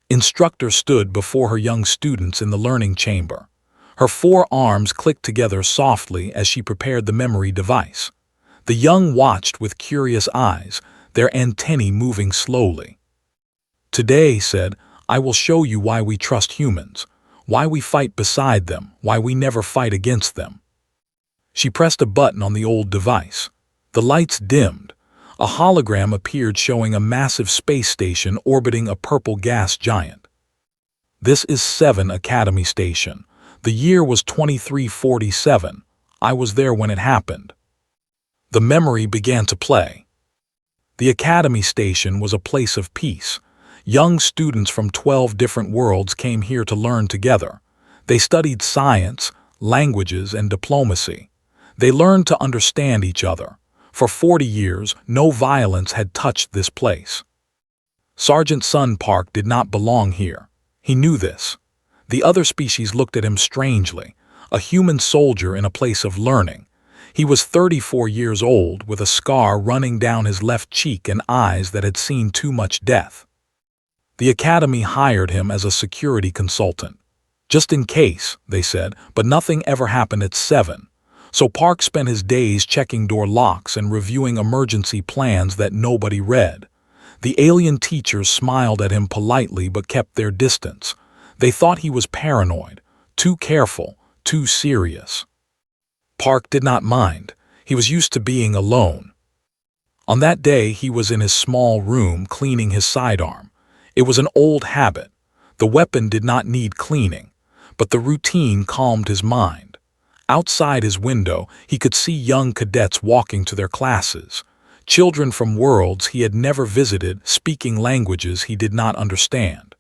Instructor stood before her young students in the learning chamber. Her 4 arms clicked together softly as she prepared the memory device. The young watched with curious eyes, their antennae moving slowly. "Today," said, "I will show you why we trust humans, why we fight beside them, why we never fight against them." She pressed a button on the old device. The lights dimmed. A hologram appeared showing a massive space station orbiting a purple gas giant. "This is 7 Academy Station. The year was 2347. I was there when it happened." The memory began to play. The Academy Station was a place of peace. Young students from 12 different worlds came here to learn together. They studied science, languages, and diplomacy. They learned to understand each other. For 40 years, no violence had touched this place. Sergeant Sun Park did not belong here. He knew this. The other species looked at him strangely, a human soldier in a place of learning. He was 34 years old, with a scar running down his left cheek and eyes that had seen too much death. The Academy hired him as a security consultant. Just in case, they said, but nothing ever happened at 7. So Park spent his days checking door locks and reviewing emergency plans that nobody read. The alien teachers smiled at him politely but kept their distance. They thought he was paranoid, too careful, too serious. Park did not mind. He was used to being alone. On that day, he was in his small room cleaning his sidearm. It was an old habit. The weapon did not need cleaning, but the routine calmed his mind. Outside his window, he could see young cadets walking to their classes, children from worlds he had never visited, speaking languages he did not understand.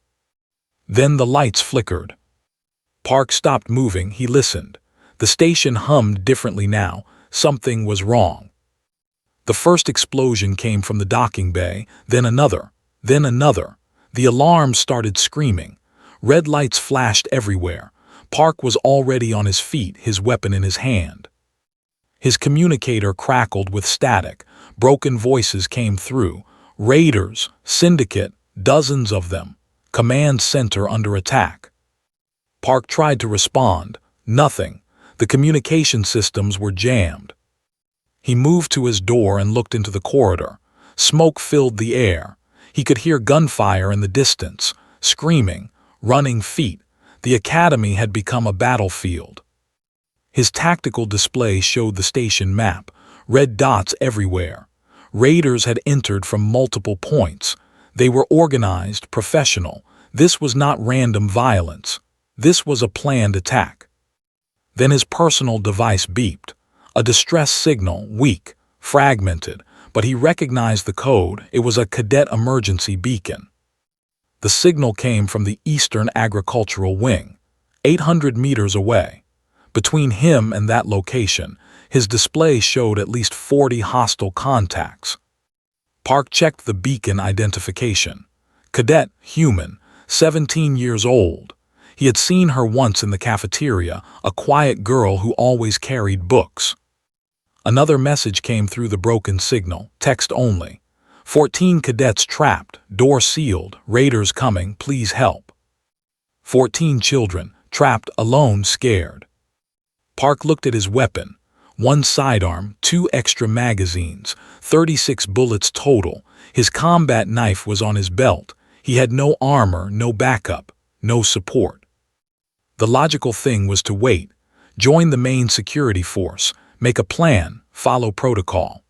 Then the lights flickered. Park stopped moving. He listened. The station hummed differently now. Something was wrong. The first explosion came from the docking bay, then another, then another. The alarm started screaming. Red lights flashed everywhere. Park was already on his feet, his weapon in his hand. His communicator crackled with static. Broken voices came through. "Raiders, Syndicate, dozens of them. Command center under attack." Park tried to respond. Nothing. The communication systems were jammed. He moved to his door and looked into the corridor. Smoke filled the air. He could hear gunfire in the distance, screaming, running feet. The Academy had become a battlefield. His tactical display showed the station map, red dots everywhere. Raiders had entered from multiple points. They were organized, professional. This was not random violence. This was a planned attack. Then his personal device beeped. A distress signal, weak, fragmented, but he recognized the code. It was a cadet emergency beacon. The signal came from the Eastern Agricultural Wing, 800 meters away. Between him and that location, his display showed at least 40 hostile contacts. Park checked the beacon identification. Cadet, human, 17 years old. He had seen her once in the cafeteria, a quiet girl who always carried books. Another message came through the broken signal, text only. 14 cadets trapped, door sealed, raiders coming, please help. 14 children, trapped, alone, scared. Park looked at his weapon. 1 sidearm, 2 extra magazines, 36 bullets total. His combat knife was on his belt. He had no armor, no backup, no support. The logical thing was to wait, join the main security force, make a plan, follow protocol.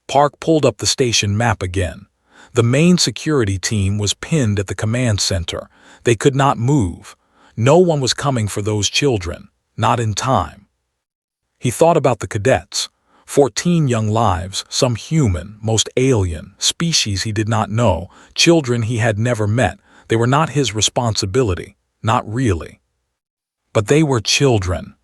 Park pulled up the station map again. The main security team was pinned at the command center. They could not move. No one was coming for those children, not in time. He thought about the cadets. 14 young lives, some human, most alien, species he did not know, children he had never met. They were not his responsibility, not really. But they were children.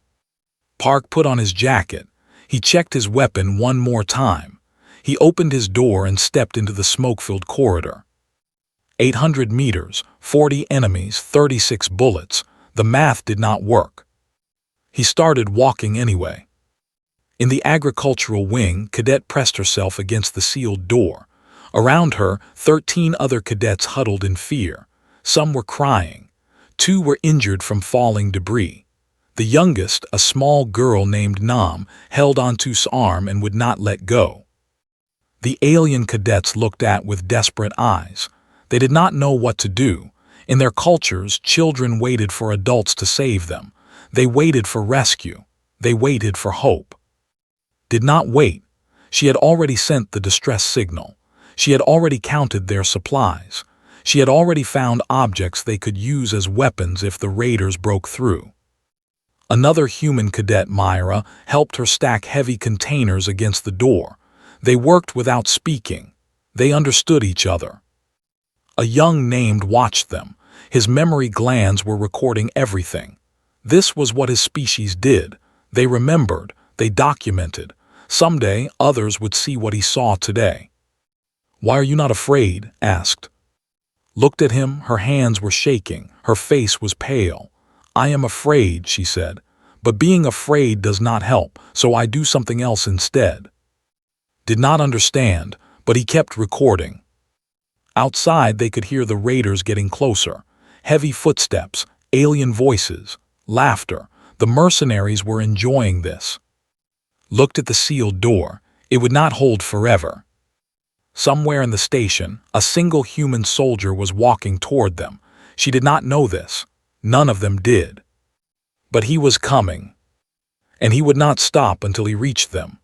Park put on his jacket. He checked his weapon one more time. He opened his door and stepped into the smoke-filled corridor. 800 meters, 40 enemies, 36 bullets. The math did not work. He started walking anyway. In the agricultural wing, Cadet pressed herself against the sealed door. Around her, 13 other cadets huddled in fear. Some were crying. 2 were injured from falling debris. The youngest, a small girl named Nam, held onto his arm and would not let go. The alien cadets looked at with desperate eyes. They did not know what to do. In their cultures, children waited for adults to save them. They waited for rescue. They waited for hope. Did not wait. She had already sent the distress signal. She had already counted their supplies. She had already found objects they could use as weapons if the raiders broke through. Another human cadet, Myra, helped her stack heavy containers against the door. They worked without speaking. They understood each other. A young named watched them. His memory glands were recording everything. This was what his species did. They remembered. They documented. Someday, others would see what he saw today. "Why are you not afraid?" asked. Looked at him, her hands were shaking, her face was pale. "I am afraid," she said, "but being afraid does not help, so I do something else instead." Did not understand, but he kept recording. Outside, they could hear the raiders getting closer. Heavy footsteps, alien voices, laughter. The mercenaries were enjoying this. Looked at the sealed door. It would not hold forever. Somewhere in the station, a single human soldier was walking toward them. She did not know this. None of them did. But he was coming. And he would not stop until he reached them.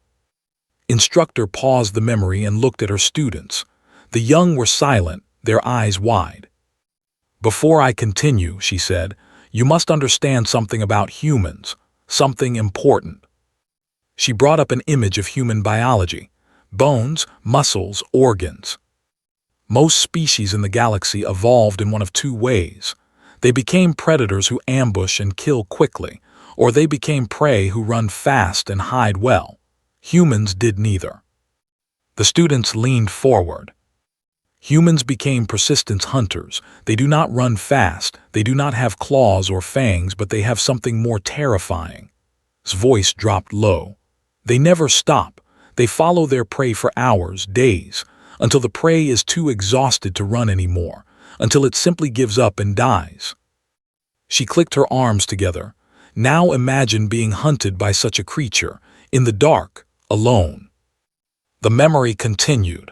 Instructor paused the memory and looked at her students. The young were silent, their eyes wide. "Before I continue," she said, "you must understand something about humans, something important." She brought up an image of human biology: bones, muscles, organs. Most species in the galaxy evolved in one of 2 ways. They became predators who ambush and kill quickly, or they became prey who run fast and hide well. Humans did neither. The students leaned forward. Humans became persistent hunters. They do not run fast, they do not have claws or fangs, but they have something more terrifying. His voice dropped low. They never stop. They follow their prey for hours, days, until the prey is too exhausted to run anymore, until it simply gives up and dies. She clicked her arms together. Now imagine being hunted by such a creature, in the dark, alone. The memory continued.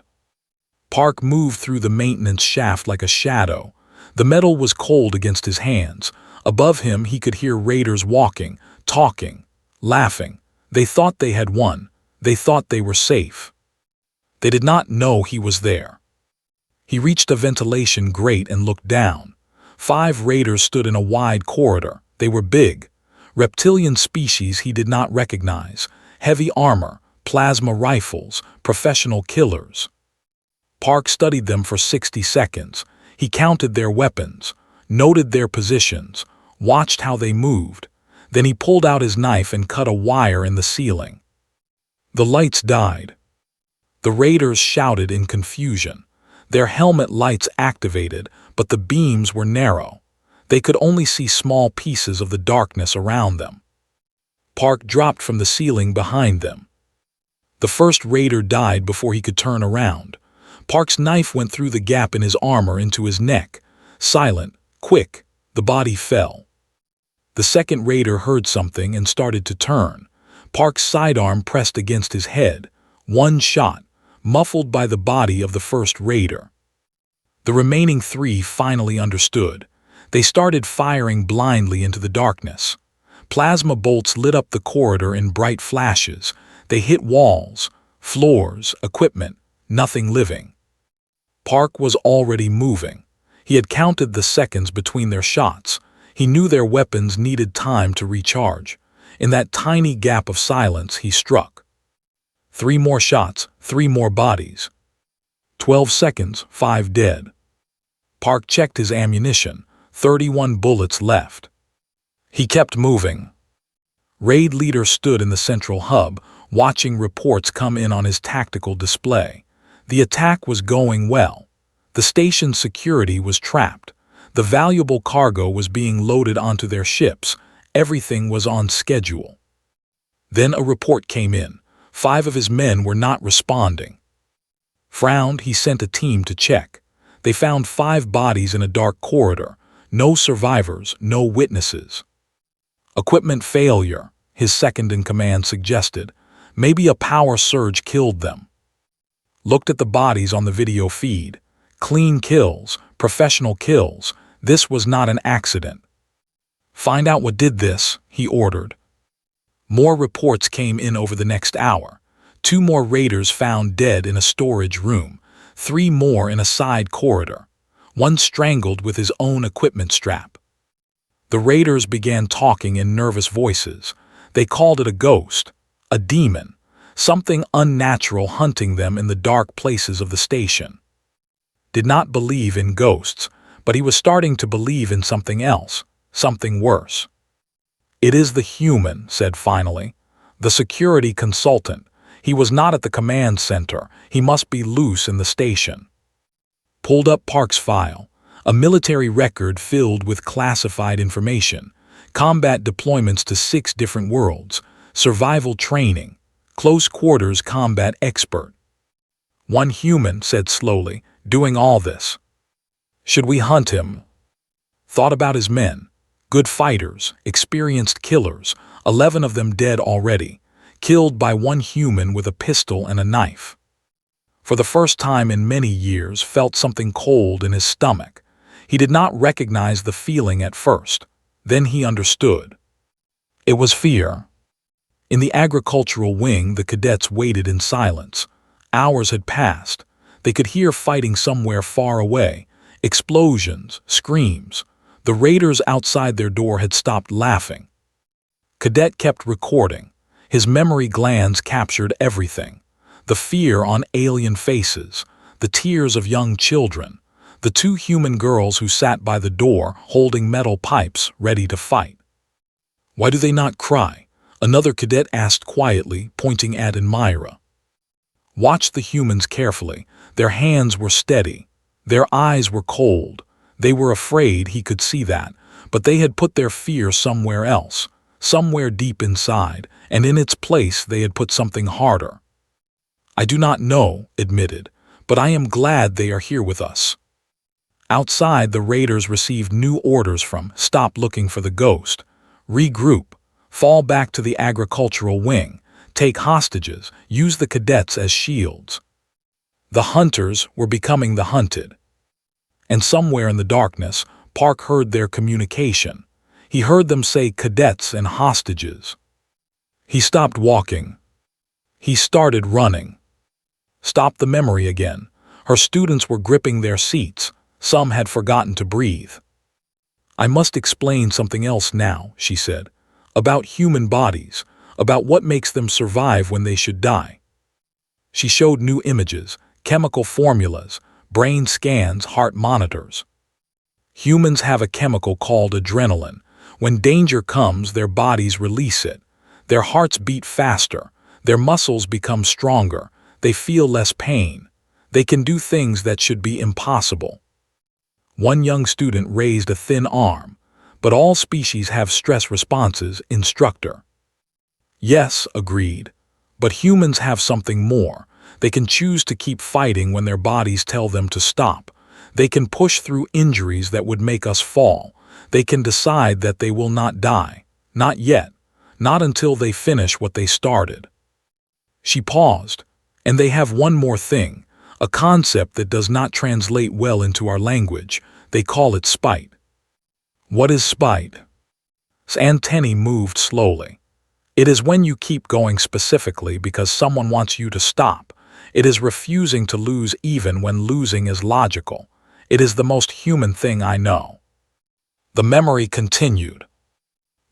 Park moved through the maintenance shaft like a shadow. The metal was cold against his hands. Above him he could hear raiders walking, talking, laughing. They thought they had won. They thought they were safe. They did not know he was there. He reached a ventilation grate and looked down. 5 raiders stood in a wide corridor. They were big. Reptilian species he did not recognize. Heavy armor, plasma rifles, professional killers. Park studied them for 60 seconds. He counted their weapons, noted their positions, watched how they moved. Then he pulled out his knife and cut a wire in the ceiling. The lights died. The raiders shouted in confusion. Their helmet lights activated, but the beams were narrow. They could only see small pieces of the darkness around them. Park dropped from the ceiling behind them. The first raider died before he could turn around. Park's knife went through the gap in his armor into his neck. Silent, quick, the body fell. The second raider heard something and started to turn. Park's sidearm pressed against his head. One shot, muffled by the body of the first raider. The remaining 3 finally understood. They started firing blindly into the darkness. Plasma bolts lit up the corridor in bright flashes. They hit walls, floors, equipment, nothing living. Park was already moving. He had counted the seconds between their shots. He knew their weapons needed time to recharge. In that tiny gap of silence, he struck. 3 more shots, 3 more bodies. 12 seconds, 5 dead. Park checked his ammunition. 31 bullets left. He kept moving. Raid leader stood in the central hub, watching reports come in on his tactical display. The attack was going well. The station's security was trapped. The valuable cargo was being loaded onto their ships. Everything was on schedule. Then a report came in. 5 of his men were not responding. Frowned, he sent a team to check. They found 5 bodies in a dark corridor. No survivors, no witnesses. Equipment failure, his second-in-command suggested. Maybe a power surge killed them. Looked at the bodies on the video feed. Clean kills, professional kills. This was not an accident. Find out what did this, he ordered. More reports came in over the next hour. 2 more raiders found dead in a storage room. 3 more in a side corridor. 1 strangled with his own equipment strap. The raiders began talking in nervous voices. They called it a ghost, a demon, something unnatural hunting them in the dark places of the station. Did not believe in ghosts, but he was starting to believe in something else, something worse. It is the human, said finally. The security consultant. He was not at the command center. He must be loose in the station. Pulled up Park's file. A military record filled with classified information. Combat deployments to 6 different worlds. Survival training. Close quarters combat expert. 1 human, said slowly, doing all this. Should we hunt him? Thought about his men. Good fighters, experienced killers, 11 of them dead already, killed by 1 human with a pistol and a knife. For the first time in many years, felt something cold in his stomach. He did not recognize the feeling at first. Then he understood. It was fear. In the agricultural wing, the cadets waited in silence. Hours had passed. They could hear fighting somewhere far away. Explosions, screams. The raiders outside their door had stopped laughing. Cadet kept recording. His memory glands captured everything. The fear on alien faces, the tears of young children, the 2 human girls who sat by the door holding metal pipes ready to fight. Why do they not cry? Another cadet asked quietly, pointing at Admira. Watched the humans carefully. Their hands were steady. Their eyes were cold. They were afraid, he could see that, but they had put their fear somewhere else, somewhere deep inside, and in its place they had put something harder. I do not know, admitted, but I am glad they are here with us. Outside, the raiders received new orders from stop looking for the ghost, regroup, fall back to the agricultural wing, take hostages, use the cadets as shields. The hunters were becoming the hunted. And somewhere in the darkness, Park heard their communication. He heard them say cadets and hostages. He stopped walking. He started running. Stopped the memory again. Her students were gripping their seats. Some had forgotten to breathe. I must explain something else now, she said. About human bodies, about what makes them survive when they should die. She showed new images, chemical formulas, brain scans, heart monitors. Humans have a chemical called adrenaline. When danger comes, their bodies release it. Their hearts beat faster. Their muscles become stronger. They feel less pain. They can do things that should be impossible. 1 young student raised a thin arm. But all species have stress responses, instructor. Yes, agreed. But humans have something more. They can choose to keep fighting when their bodies tell them to stop. They can push through injuries that would make us fall. They can decide that they will not die. Not yet. Not until they finish what they started. She paused. And they have one more thing, a concept that does not translate well into our language. They call it spite. What is spite? Antennae moved slowly. It is when you keep going specifically because someone wants you to stop. It is refusing to lose even when losing is logical. It is the most human thing I know. The memory continued.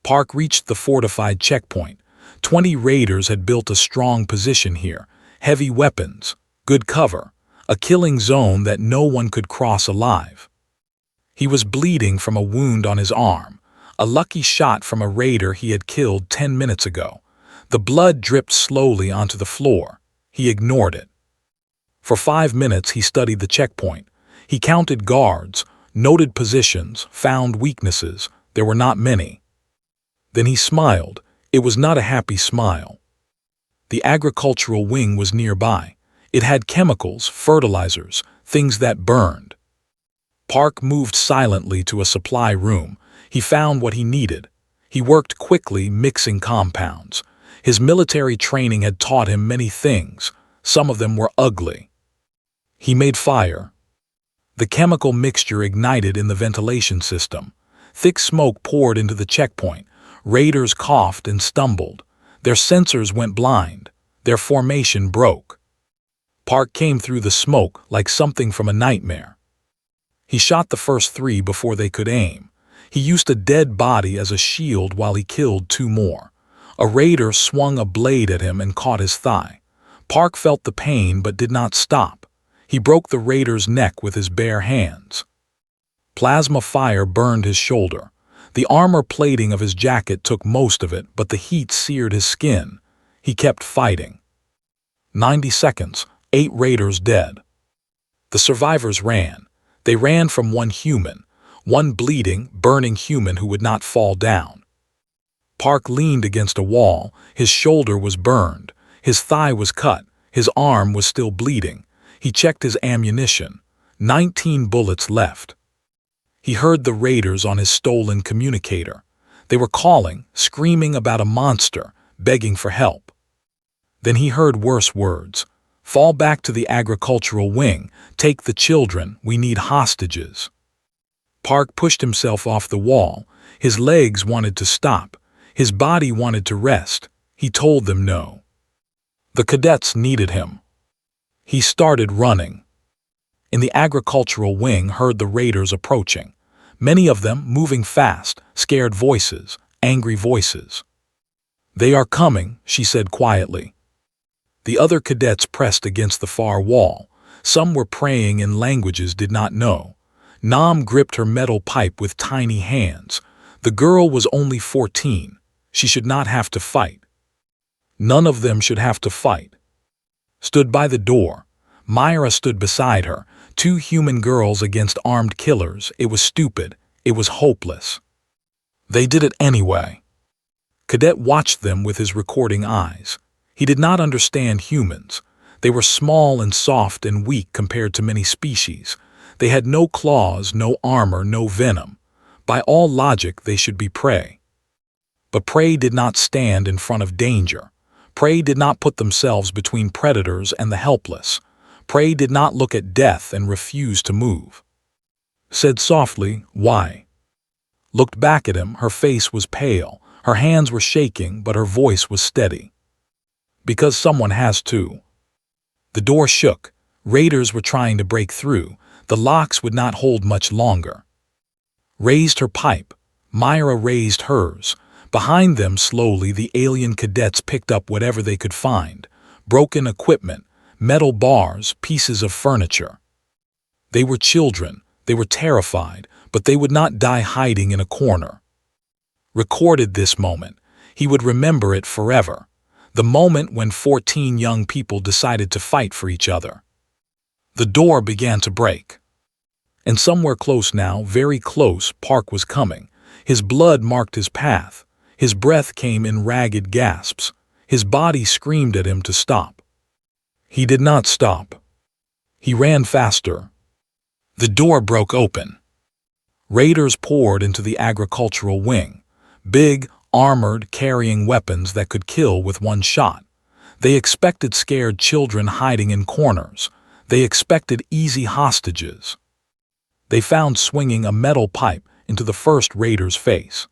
Park reached the fortified checkpoint. 20 raiders had built a strong position here. Heavy weapons, good cover, a killing zone that no one could cross alive. He was bleeding from a wound on his arm, a lucky shot from a raider he had killed 10 minutes ago. The blood dripped slowly onto the floor. He ignored it. For 5 minutes he studied the checkpoint. He counted guards, noted positions, found weaknesses. There were not many. Then he smiled. It was not a happy smile. The agricultural wing was nearby. It had chemicals, fertilizers, things that burned. Park moved silently to a supply room. He found what he needed. He worked quickly, mixing compounds. His military training had taught him many things. Some of them were ugly. He made fire. The chemical mixture ignited in the ventilation system. Thick smoke poured into the checkpoint. Raiders coughed and stumbled. Their sensors went blind. Their formation broke. Park came through the smoke like something from a nightmare. He shot the first 3 before they could aim. He used a dead body as a shield while he killed 2 more. A raider swung a blade at him and caught his thigh. Park felt the pain but did not stop. He broke the raider's neck with his bare hands. Plasma fire burned his shoulder. The armor plating of his jacket took most of it, but the heat seared his skin. He kept fighting. 90 seconds, 8 raiders dead. The survivors ran. They ran from one human, one bleeding, burning human who would not fall down. Park leaned against a wall. His shoulder was burned. His thigh was cut. His arm was still bleeding. He checked his ammunition. 19 bullets left. He heard the raiders on his stolen communicator. They were calling, screaming about a monster, begging for help. Then he heard worse words. Fall back to the agricultural wing. Take the children. We need hostages. Park pushed himself off the wall. His legs wanted to stop. His body wanted to rest. He told them no. The cadets needed him. He started running. In the agricultural wing heard the raiders approaching. Many of them moving fast, scared voices, angry voices. They are coming, she said quietly. The other cadets pressed against the far wall. Some were praying in languages did not know. Nam gripped her metal pipe with tiny hands. The girl was only 14. She should not have to fight. None of them should have to fight. Stood by the door. Myra stood beside her. 2 human girls against armed killers. It was stupid. It was hopeless. They did it anyway. Cadet watched them with his recording eyes. He did not understand humans. They were small and soft and weak compared to many species. They had no claws, no armor, no venom. By all logic, they should be prey. But prey did not stand in front of danger. Prey did not put themselves between predators and the helpless. Prey did not look at death and refuse to move. Said softly, "Why?" Looked back at him. Her face was pale. Her hands were shaking, but her voice was steady. Because someone has to. The door shook. Raiders were trying to break through. The locks would not hold much longer. Raised her pipe. Myra raised hers. Behind them, slowly, the alien cadets picked up whatever they could find. Broken equipment, metal bars, pieces of furniture. They were children. They were terrified, but they would not die hiding in a corner. Recorded this moment. He would remember it forever. The moment when 14 young people decided to fight for each other. The door began to break. And somewhere close now, very close, Park was coming. His blood marked his path. His breath came in ragged gasps. His body screamed at him to stop. He did not stop. He ran faster. The door broke open. Raiders poured into the agricultural wing. Big, armored, carrying weapons that could kill with one shot. They expected scared children hiding in corners. They expected easy hostages. They found swinging a metal pipe into the first raider's face.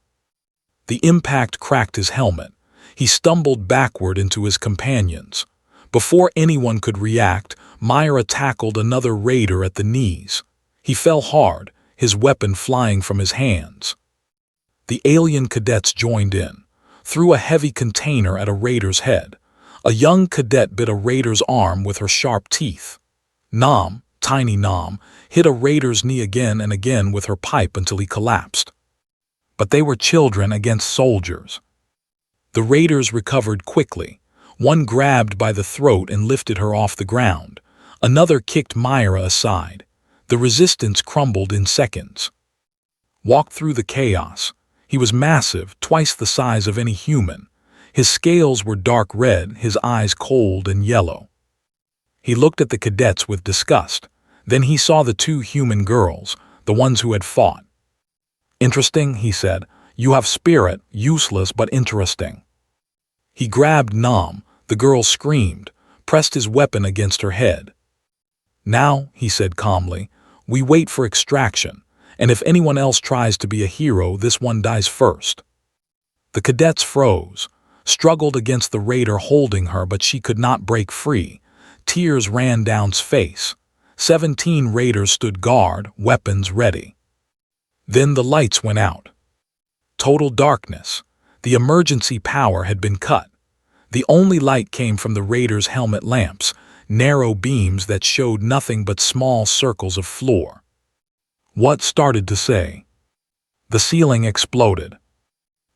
The impact cracked his helmet. He stumbled backward into his companions. Before anyone could react, Myra tackled another raider at the knees. He fell hard, his weapon flying from his hands. The alien cadets joined in, threw a heavy container at a raider's head. A young cadet bit a raider's arm with her sharp teeth. Nam, tiny Nam, hit a raider's knee again and again with her pipe until he collapsed. But they were children against soldiers. The raiders recovered quickly. One grabbed by the throat and lifted her off the ground. Another kicked Myra aside. The resistance crumbled in seconds. Walked through the chaos. He was massive, twice the size of any human. His scales were dark red, his eyes cold and yellow. He looked at the cadets with disgust. Then he saw the 2 human girls. the ones who had fought. "Interesting," he said. "You have spirit, useless but interesting." He grabbed Nam. The girl screamed, pressed his weapon against her head. "Now," he said calmly, "we wait for extraction, and if anyone else tries to be a hero, this one dies first." The cadets froze, struggled against the raider holding her, but she could not break free. Tears ran down's face. 17 raiders stood guard, weapons ready. Then the lights went out. Total darkness. The emergency power had been cut. The only light came from the raiders' helmet lamps, narrow beams that showed nothing but small circles of floor. What started to say? The ceiling exploded.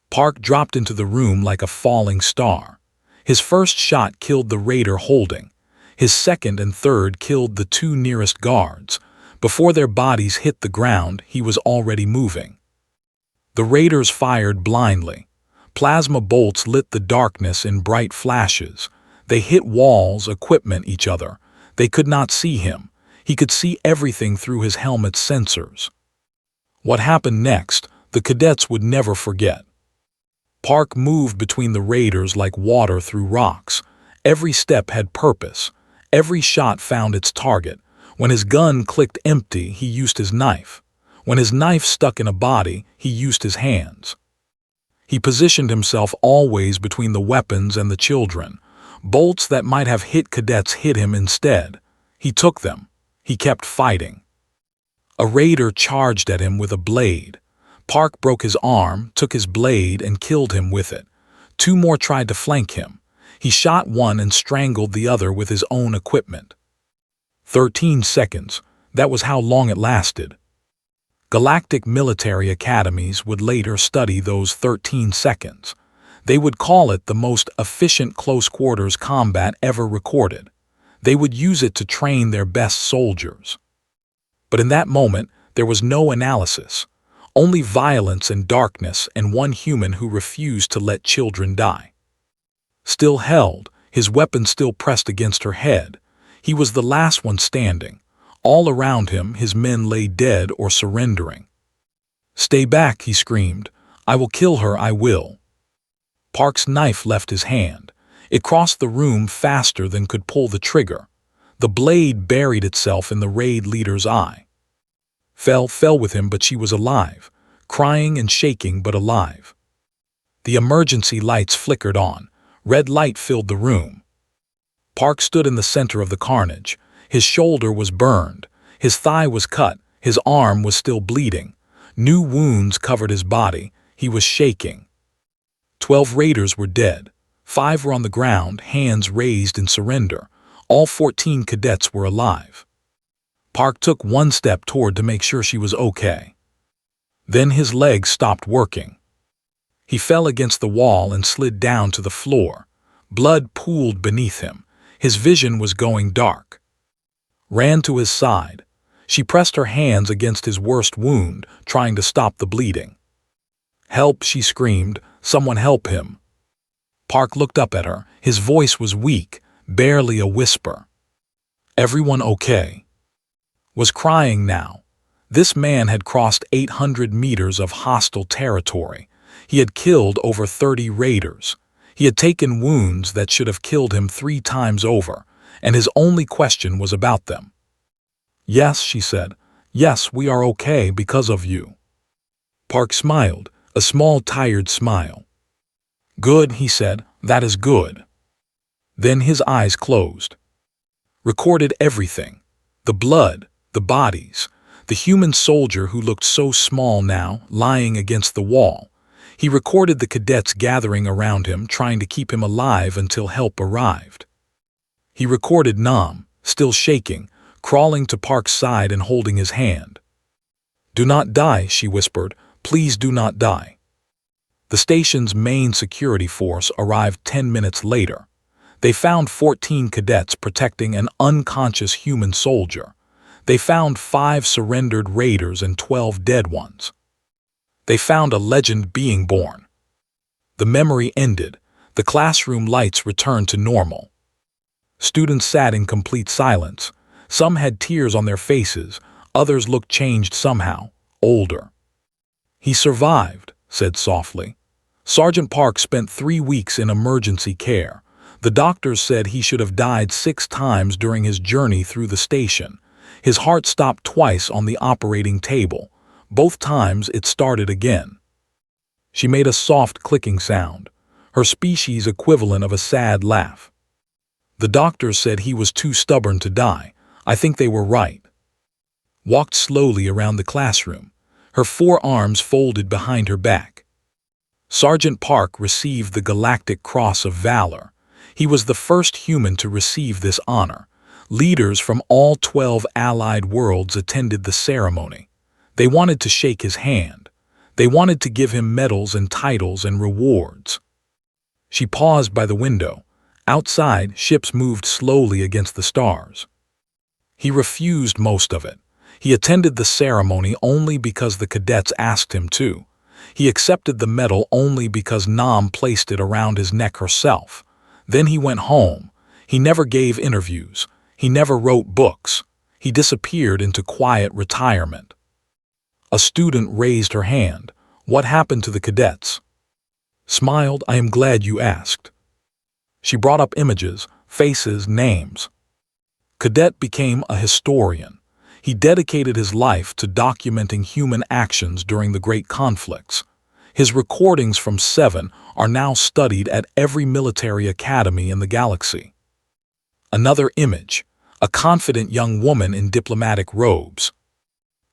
Park dropped into the room like a falling star. His first shot killed the raider holding. His second and third killed the 2 nearest guards. Before their bodies hit the ground, he was already moving. The raiders fired blindly. Plasma bolts lit the darkness in bright flashes. They hit walls, equipment, each other. They could not see him. He could see everything through his helmet's sensors. What happened next, the cadets would never forget. Park moved between the raiders like water through rocks. Every step had purpose. Every shot found its target. When his gun clicked empty, he used his knife. When his knife stuck in a body, he used his hands. He positioned himself always between the weapons and the children. Bolts that might have hit cadets hit him instead. He took them. He kept fighting. A raider charged at him with a blade. Park broke his arm, took his blade, and killed him with it. 2 more tried to flank him. He shot one and strangled the other with his own equipment. 13 seconds. That was how long it lasted. Galactic military academies would later study those 13 seconds. They would call it the most efficient close-quarters combat ever recorded. They would use it to train their best soldiers. But in that moment, there was no analysis. Only violence and darkness, and one human who refused to let children die. Still held, his weapon still pressed against her head. He was the last one standing. All around him, his men lay dead or surrendering. "Stay back," he screamed. "I will kill her, I will." Park's knife left his hand. It crossed the room faster than could pull the trigger. The blade buried itself in the raid leader's eye. Fell with him, but she was alive, crying and shaking but alive. The emergency lights flickered on. Red light filled the room. Park stood in the center of the carnage. His shoulder was burned. His thigh was cut. His arm was still bleeding. New wounds covered his body. He was shaking. 12 raiders were dead. 5 were on the ground, hands raised in surrender. All 14 cadets were alive. Park took one step toward to make sure she was okay. Then his legs stopped working. He fell against the wall and slid down to the floor. Blood pooled beneath him. His vision was going dark. Ran to his side. She pressed her hands against his worst wound, trying to stop the bleeding. "Help," she screamed. "Someone help him." Park looked up at her. His voice was weak, barely a whisper. "Everyone okay?" Was crying now. This man had crossed 800 meters of hostile territory. He had killed over 30 raiders. He had taken wounds that should have killed him 3 times over, and his only question was about them. "Yes," she said. "Yes, we are okay because of you." Park smiled, a small tired smile. "Good," he said. "That is good." Then his eyes closed. Recorded everything. The blood, the bodies, the human soldier who looked so small now, lying against the wall. He recorded the cadets gathering around him, trying to keep him alive until help arrived. He recorded Nam, still shaking, crawling to Park's side and holding his hand. "Do not die," she whispered. "Please do not die." The station's main security force arrived 10 minutes later. They found 14 cadets protecting an unconscious human soldier. They found 5 surrendered raiders and 12 dead ones. They found a legend being born. The memory ended. The classroom lights returned to normal. Students sat in complete silence. Some had tears on their faces, Others looked changed somehow, older. "He survived," said softly. "Sergeant Park spent 3 weeks in emergency care. The doctors said he should have died 6 times during his journey through the station. His heart stopped twice on the operating table. Both times it started again." She made a soft clicking sound, her species equivalent of a sad laugh. "The doctors said he was too stubborn to die. I think they were right." Walked slowly around the classroom, her forearms folded behind her back. Sergeant Park received the Galactic Cross of Valor. He was the first human to receive this honor. Leaders from all 12 allied worlds attended the ceremony. They wanted to shake his hand. They wanted to give him medals and titles and rewards. She paused by the window. Outside, ships moved slowly against the stars. He refused most of it. He attended the ceremony only because the cadets asked him to. He accepted the medal only because Nam placed it around his neck herself. Then he went home. He never gave interviews. He never wrote books. He disappeared into quiet retirement. A student raised her hand. "What happened to the cadets?" Smiled. "I am glad you asked." She brought up images, faces, names. Cadet became a historian. He dedicated his life to documenting human actions during the great conflicts. His recordings from 7 are now studied at every military academy in the galaxy. Another image, a confident young woman in diplomatic robes.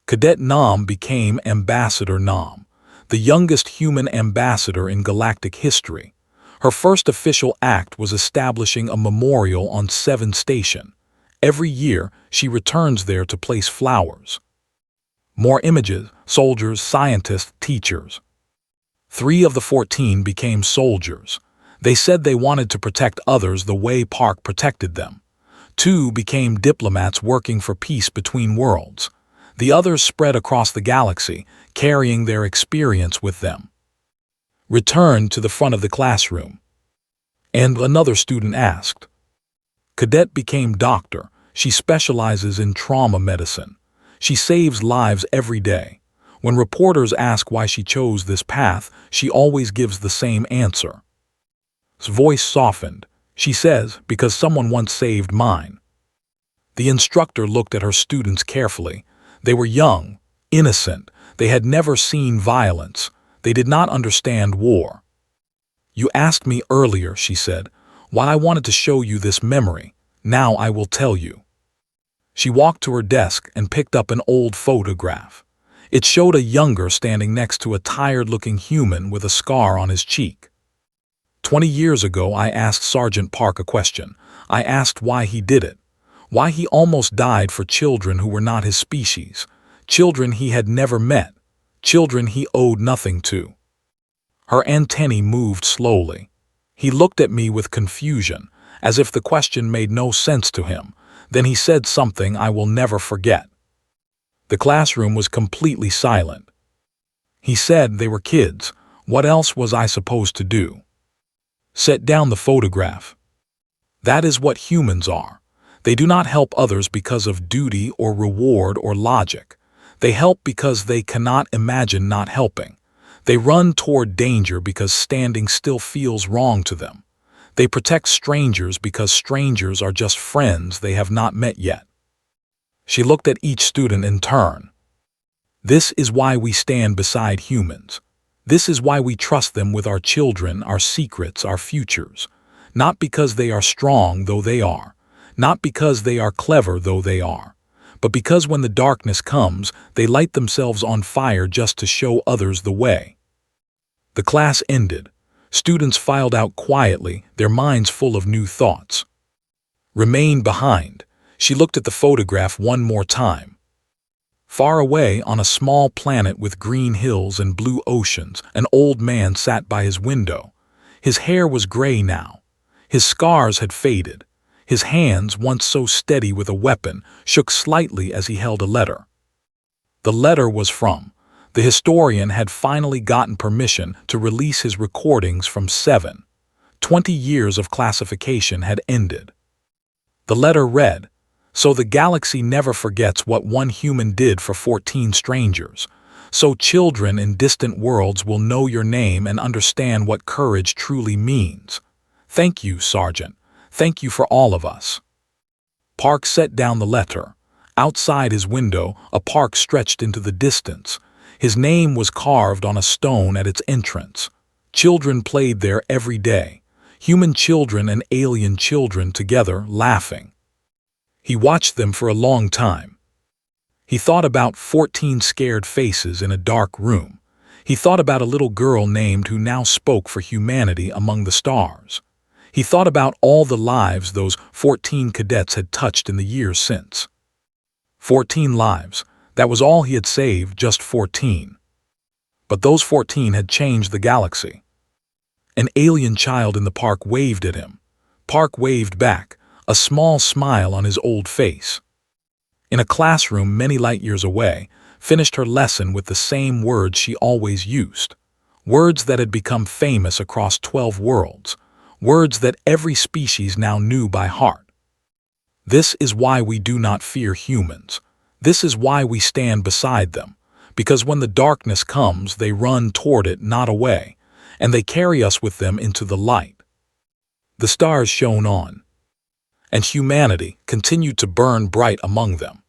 Cadet Nam became Ambassador Nam, the youngest human ambassador in galactic history. Her first official act was establishing a memorial on 7 Station. Every year, she returns there to place flowers. More images, soldiers, scientists, teachers. 3 of the 14 became soldiers. They said they wanted to protect others the way Park protected them. 2 became diplomats working for peace between worlds. The others spread across the galaxy, carrying their experience with them. Returned to the front of the classroom. And another student asked. Cadet became doctor. She specializes in trauma medicine. She saves lives every day. When reporters ask why she chose this path, she always gives the same answer. His voice softened. She says, "Because someone once saved mine." The instructor looked at her students carefully. They were young, innocent. They had never seen violence. They did not understand war. "You asked me earlier," she said, "why I wanted to show you this memory. Now I will tell you." She walked to her desk and picked up an old photograph. It showed a younger standing next to a tired-looking human with a scar on his cheek. 20 years ago, I asked Sergeant Park a question. I asked why he did it. Why he almost died for children who were not his species. Children he had never met. Children he owed nothing to. Her antennae moved slowly. He looked at me with confusion, as if the question made no sense to him. Then he said something I will never forget. The classroom was completely silent. He said they were kids. What else was I supposed to do? Set down the photograph. That is what humans are. They do not help others because of duty or reward or logic. They help because they cannot imagine not helping. They run toward danger because standing still feels wrong to them. They protect strangers because strangers are just friends they have not met yet. She looked at each student in turn. This is why we stand beside humans. This is why we trust them with our children, our secrets, our futures. Not because they are strong, though they are. Not because they are clever, though they are. But because when the darkness comes, they light themselves on fire just to show others the way. The class ended. Students filed out quietly, their minds full of new thoughts. Remained behind. She looked at the photograph one more time. Far away on a small planet with green hills and blue oceans, an old man sat by his window. His hair was gray now. His scars had faded. His hands, once so steady with a weapon, shook slightly as he held a letter. The letter was from. The historian had finally gotten permission to release his recordings from 7. 20 years of classification had ended. The letter read, So the galaxy never forgets what one human did for 14 strangers. So children in distant worlds will know your name and understand what courage truly means. Thank you, Sergeant. Thank you for all of us. Park set down the letter. Outside his window, a park stretched into the distance. His name was carved on a stone at its entrance. Children played there every day. Human children and alien children together, laughing. He watched them for a long time. He thought about 14 scared faces in a dark room. He thought about a little girl named who now spoke for humanity among the stars. He thought about all the lives those 14 cadets had touched in the years since. 14 lives, that was all he had saved, just 14. But those 14 had changed the galaxy. An alien child in the park waved at him. Park waved back, a small smile on his old face. In a classroom many light years away, finished her lesson with the same words she always used. Words that had become famous across 12 worlds. Words that every species now knew by heart. This is why we do not fear humans. This is why we stand beside them. Because when the darkness comes, they run toward it, not away, and they carry us with them into the light. The stars shone on, and humanity continued to burn bright among them.